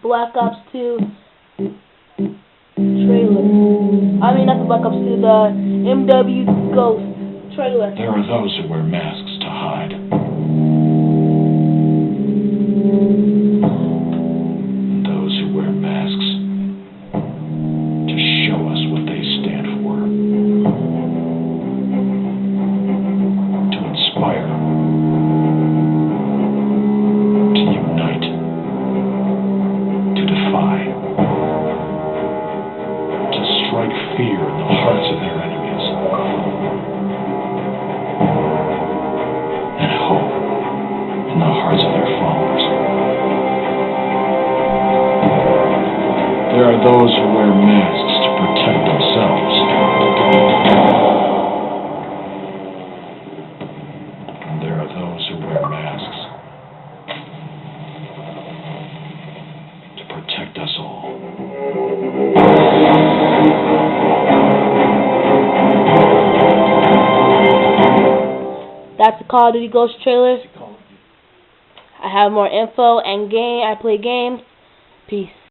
Black Ops 2 trailer. I mean, not the Black Ops 2, the MW Ghost trailer. There are those who wear masks to hide. And those who wear masks to show us what they stand for. To inspire. To unite. To defy. To strike fear in the hearts of their enemies. And hope in the hearts of their followers. There are those who wear masks to protect themselves. And there are those who wear masks to protect us all. That's the Call of Duty Ghost trailer. I have more info and I play games. Peace.